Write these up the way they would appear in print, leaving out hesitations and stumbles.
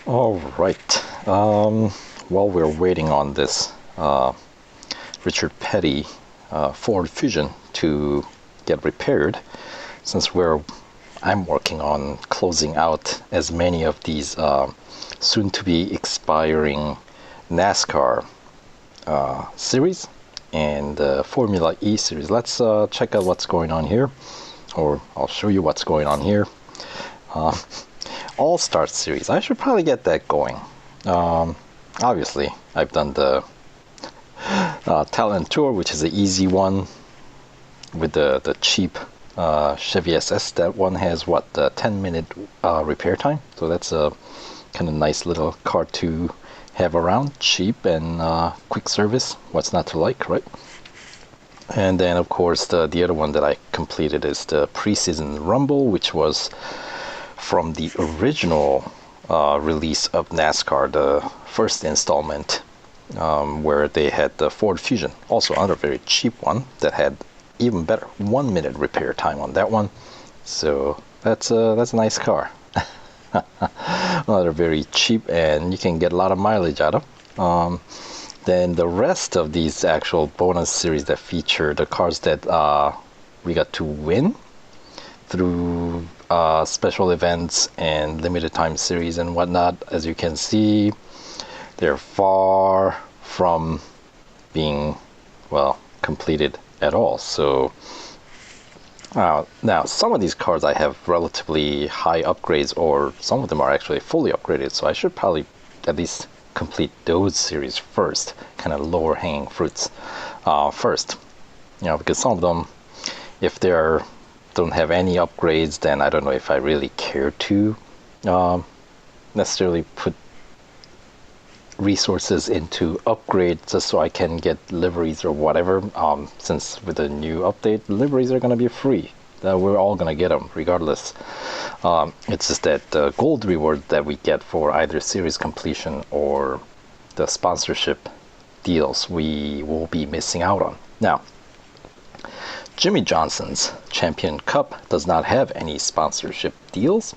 All right. While we're waiting on this Richard Petty Ford Fusion to get repaired, since I'm working on closing out as many of these soon to be expiring NASCAR series and Formula E series. Let's check out what's going on here, or I'll show you what's going on here. All-Star series, I should probably get that going. Obviously I've done the Talent Tour, which is an easy one with the cheap Chevy SS. That one has what, 10-minute repair time, so that's a kind of nice little car to have around, cheap and quick service. What's not to like, right? And then of course the other one that I completed is the Preseason Rumble, which was from the original release of NASCAR, the first installment, where they had the Ford Fusion, also another very cheap one that had even better 1-minute repair time on that one. So that's a nice car. Another very cheap, and you can get a lot of mileage out of. Then the rest of these actual bonus series that feature the cars that we got to win through special events and limited time series and whatnot, as you can see, they're far from being, well, completed at all. So now some of these cars I have relatively high upgrades, or some of them are actually fully upgraded, so I should probably at least complete those series first, kind of lower hanging fruits first, because some of them, if they're don't have any upgrades, then I don't know if I really care to necessarily put resources into upgrade just so I can get liveries or whatever, since with the new update, liveries are going to be free. We're all going to get them regardless. It's just that the gold reward that we get for either series completion or the sponsorship deals, we will be missing out on. Now, Jimmie Johnson's Champion Cup does not have any sponsorship deals.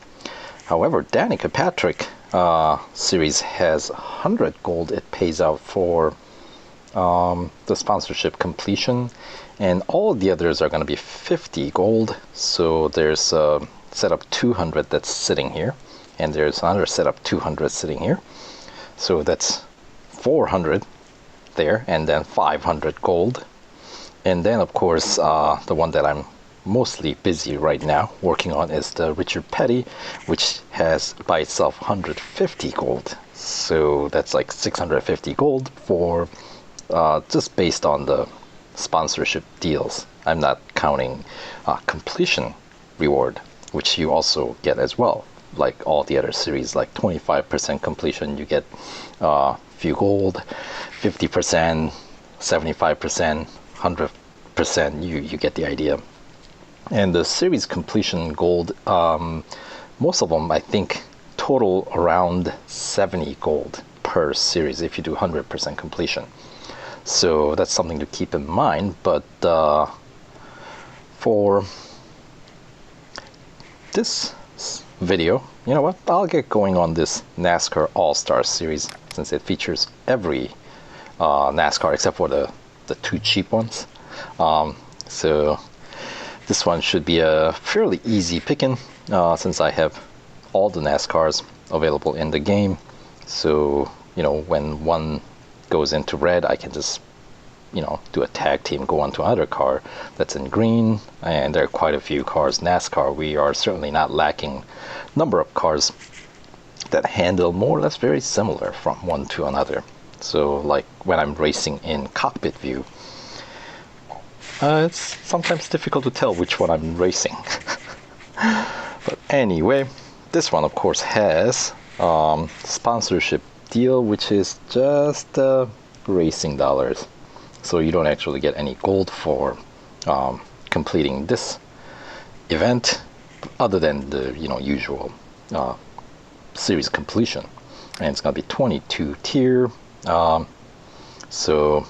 However, Danica Patrick series has 100 gold it pays out for the sponsorship completion, and all the others are going to be 50 gold. So there's a setup 200 that's sitting here, and there's another setup 200 sitting here. So that's 400 there, and then 500 gold. And then of course the one that I'm mostly busy right now working on is the Richard Petty, which has by itself 150 gold. So that's like 650 gold for just based on the sponsorship deals. I'm not counting completion reward, which you also get as well. Like all the other series, like 25% completion, you get few gold, 50%, 75%, 100%, you get the idea. And the series completion gold, most of them I think total around 70 gold per series if you do 100% completion. So that's something to keep in mind. But for this video, you know what, I'll get going on this NASCAR All-Star series, since it features every NASCAR except for the two cheap ones. So this one should be a fairly easy picking, since I have all the NASCARs available in the game. So when one goes into red, I can just do a tag team, go onto another car that's in green. And there are quite a few cars NASCAR. We are certainly not lacking number of cars that handle more or less very similar from one to another. So like when I'm racing in cockpit view, it's sometimes difficult to tell which one I'm racing. But anyway, this one of course has sponsorship deal, which is just racing dollars. So you don't actually get any gold for completing this event, other than the usual series completion. And it's gonna be 22 tier. So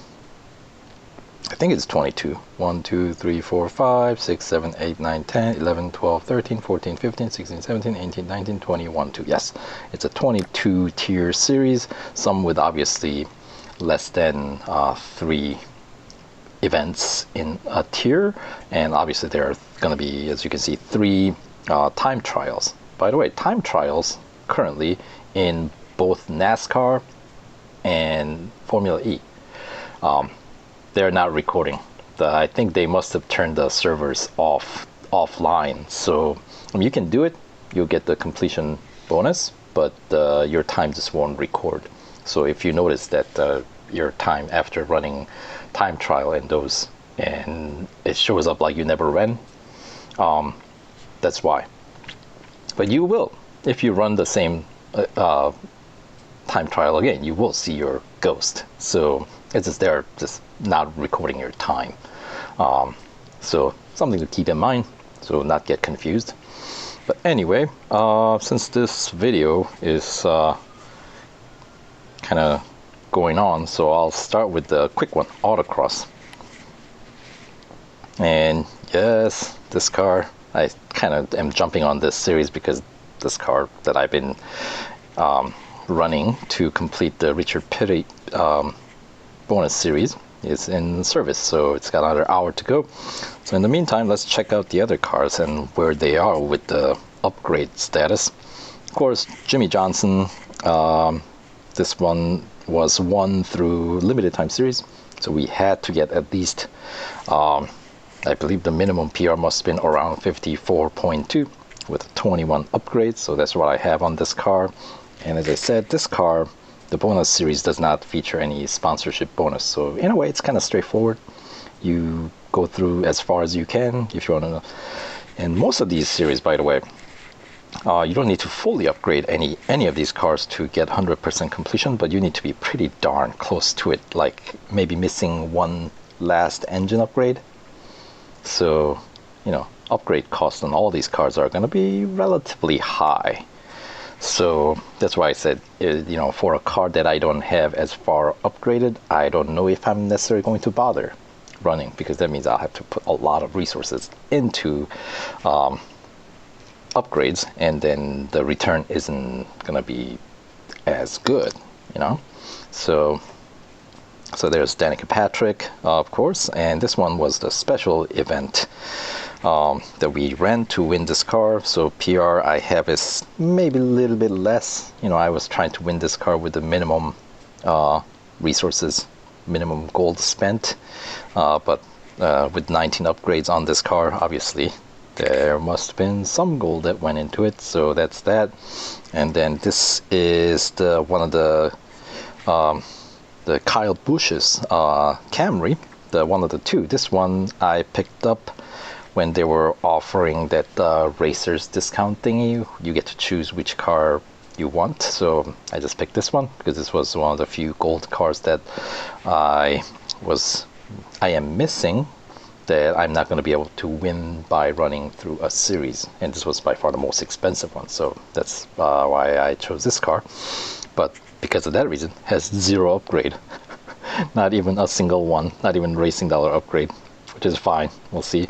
I think it's 22. 1, 2, 3, 4, 5, 6, 7, 8, 9, 10, 11, 12, 13, 14, 15, 16, 17, 18, 19, 20, 1, 2. Yes, it's a 22 tier series, some with obviously less than 3 events in a tier, and obviously there are going to be, as you can see, 3 time trials. By the way, time trials currently in both NASCAR and Formula E. They're not recording. I think they must have turned the servers offline. So you can do it, you'll get the completion bonus, but your time just won't record. So if you notice that your time after running time trial in those, and it shows up like you never ran, that's why. But you will, if you run the same time trial again, you will see your ghost. So it's just they're just not recording your time. So something to keep in mind, so not get confused. But anyway, since this video is kind of going on, so I'll start with the quick one, Autocross. And yes, this car, I kind of am jumping on this series because this car that I've been running to complete the Richard Petty bonus series is in service, so it's got another hour to go. So in the meantime, let's check out the other cars and where they are with the upgrade status. Of course, Jimmie Johnson, this one was won through limited time series, so we had to get at least I believe the minimum PR must have been around 54.2 with 21 upgrades, so that's what I have on this car. And as I said, this car, the bonus series does not feature any sponsorship bonus, so in a way it's kind of straightforward. You go through as far as you can if you want to. And most of these series, by the way, you don't need to fully upgrade any of these cars to get 100% completion, but you need to be pretty darn close to it, like maybe missing one last engine upgrade. So, you know, upgrade costs on all these cars are going to be relatively high. So that's why I said, you know, for a car that I don't have as far upgraded, I don't know if I'm necessarily going to bother running, because that means I'll have to put a lot of resources into upgrades, and then the return isn't going to be as good, you know. So there's Danica Patrick, of course, and this one was the special event that we ran to win this car. So PR I have is maybe a little bit less. You know, I was trying to win this car with the minimum resources, minimum gold spent, but with 19 upgrades on this car, obviously there must have been some gold that went into it. So that's that. And then this is the one of the Kyle Busch's Camry, the one of the two. This one I picked up when they were offering that racers discount thingy. You get to choose which car you want, so I just picked this one because this was one of the few gold cars that I am missing, that I'm not going to be able to win by running through a series, and this was by far the most expensive one, so that's why I chose this car. But because of that reason, has 0 upgrade. Not even a single one, not even racing dollar upgrade, which is fine, we'll see.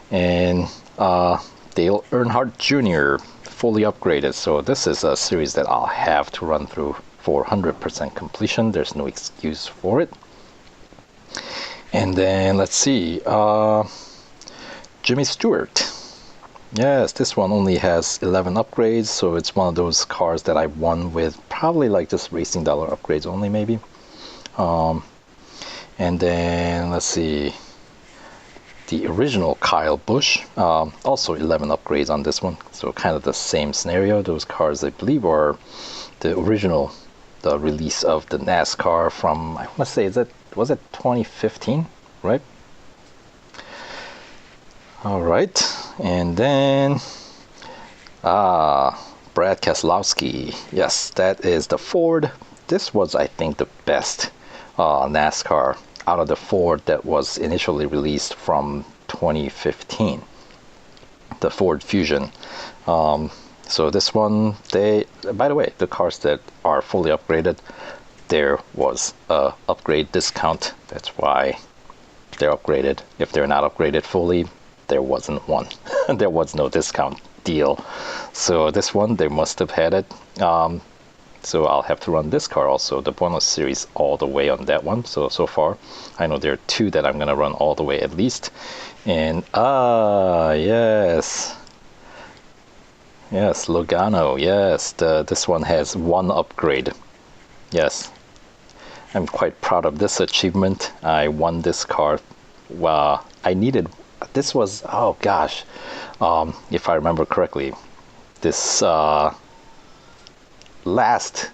And Dale Earnhardt Jr. fully upgraded, so this is a series that I'll have to run through for 100% completion. There's no excuse for it. And then let's see, Jimmy Stewart. Yes, this one only has 11 upgrades, so it's one of those cars that I won with probably like just racing dollar upgrades only, maybe. And then let's see, the original Kyle Busch, also 11 upgrades on this one, so kind of the same scenario. Those cars, I believe, are the original, the release of the NASCAR from, I want to say, was it 2015, right? All right, and then Brad Keselowski. Yes, that is the Ford. This was, I think, the best NASCAR out of the Ford that was initially released from 2015, the Ford Fusion. So this one, by the way, the cars that are fully upgraded, there was a upgrade discount. That's why they're upgraded. If they're not upgraded fully, there wasn't one. There was no discount deal. So this one, they must have had it. So I'll have to run this car also, the bonus series, all the way on that one. So far, I know there are 2 that I'm going to run all the way at least. And, yes. Yes, Logano, yes. This one has 1 upgrade. Yes. I'm quite proud of this achievement. I won this car. Well, I needed... This was... Oh, gosh. If I remember correctly, this... last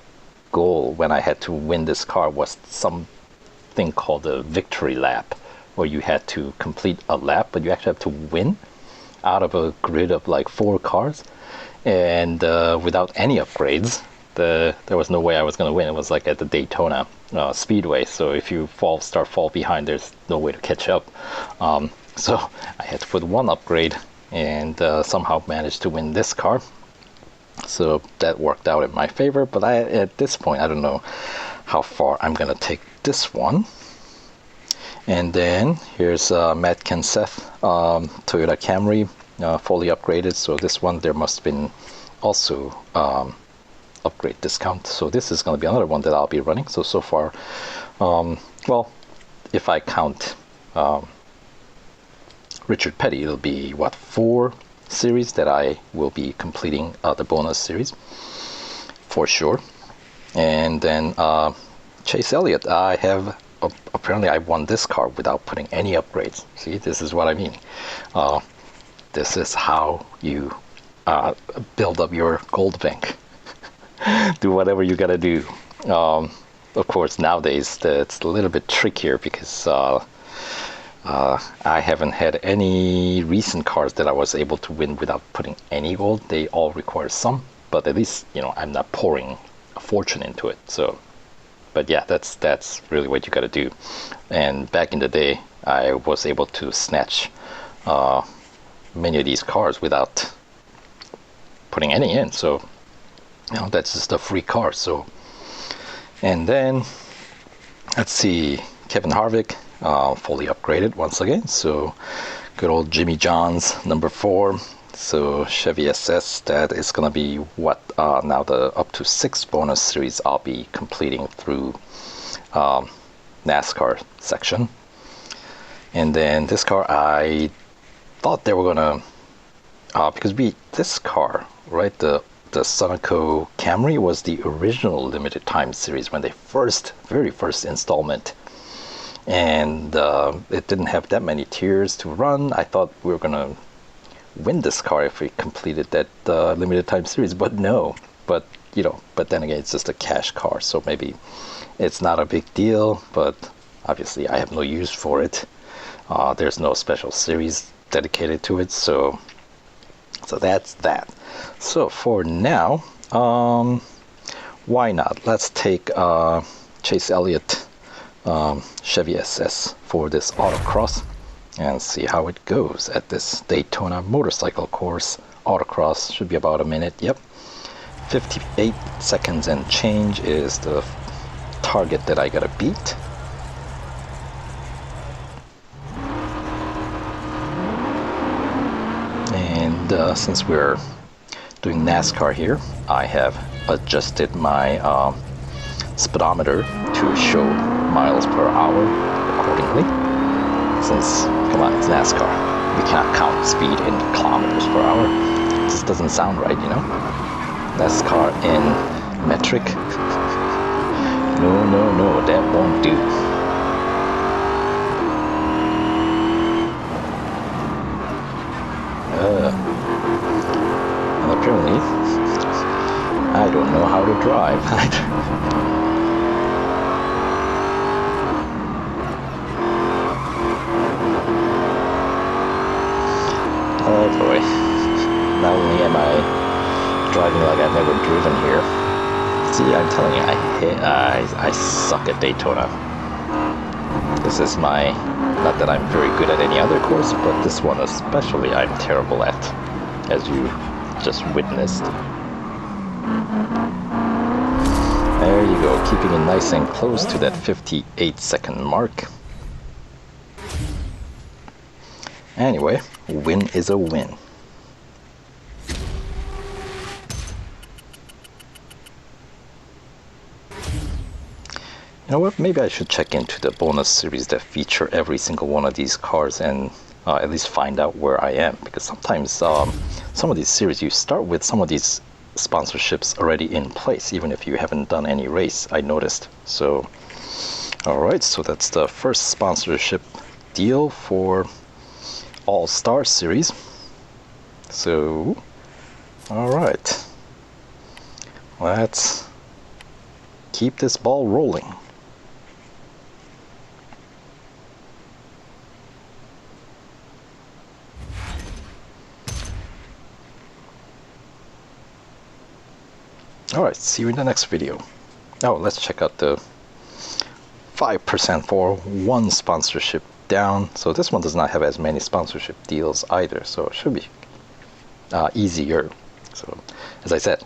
goal when I had to win this car was something called a victory lap, where you had to complete a lap, but you actually have to win out of a grid of like 4 cars, and without any upgrades, there was no way I was going to win. It was like at the Daytona Speedway, so if you fall behind, there's no way to catch up. So I had to put 1 upgrade and somehow managed to win this car. So that worked out in my favor, but at this point, I don't know how far I'm going to take this one. And then here's Matt Kenseth, Toyota Camry, fully upgraded. So this one, there must have been also upgrade discount. So this is going to be another one that I'll be running. So far, well, if I count Richard Petty, it'll be, what, 4 series that I will be completing, the bonus series for sure. And then Chase Elliott, I have apparently I won this car without putting any upgrades. See, this is what I mean. This is how you build up your gold bank. Do whatever you gotta do. Of course, nowadays it's a little bit trickier because I haven't had any recent cars that I was able to win without putting any gold. They all require some, but at least, you know, I'm not pouring a fortune into it. So, but yeah, that's really what you got to do. And back in the day, I was able to snatch many of these cars without putting any in. So, you know, that's just a free car. So, and then let's see, Kevin Harvick. Fully upgraded once again. So good old Jimmie Johns, number 4. So Chevy SS, that is gonna be what now the up to 6 bonus series I'll be completing through NASCAR section. And then this car, I thought they were gonna because this car, right, the Sunoco Camry was the original limited time series when they very first installment. And it didn't have that many tiers to run. I thought we were gonna win this car if we completed that limited time series, but no. But you know, but then again, it's just a cash car, so maybe it's not a big deal. But obviously, I have no use for it. There's no special series dedicated to it, so that's that. So for now, why not? Let's take Chase Elliott. Chevy SS for this autocross and see how it goes at this Daytona motorcycle course. Autocross should be about a minute. Yep, 58 seconds and change is the target that I gotta beat. And since we're doing NASCAR here, I have adjusted my speedometer to show miles per hour accordingly. Since, come on, it's NASCAR. We cannot count speed in kilometers per hour. It just doesn't sound right, you know? NASCAR in metric. No, that won't do. And apparently, I don't know how to drive. Oh boy, not only am I driving like I've never driven here. See, I'm telling you, I suck at Daytona. This is my, not that I'm very good at any other course, but this one especially I'm terrible at, as you just witnessed. There you go, keeping it nice and close to that 58-second mark. Anyway, win is a win. You know what, maybe I should check into the bonus series that feature every single one of these cars and at least find out where I am, because sometimes some of these series you start with some of these sponsorships already in place even if you haven't done any race, I noticed. So alright, so that's the first sponsorship deal for All-Star Series. So alright, let's keep this ball rolling. Alright, see you in the next video. Oh, let's check out the 5% for one sponsorship down. So this one does not have as many sponsorship deals either, so it should be easier. So as I said,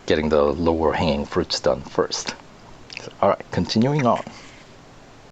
getting the lower hanging fruits done first. Alright, continuing on.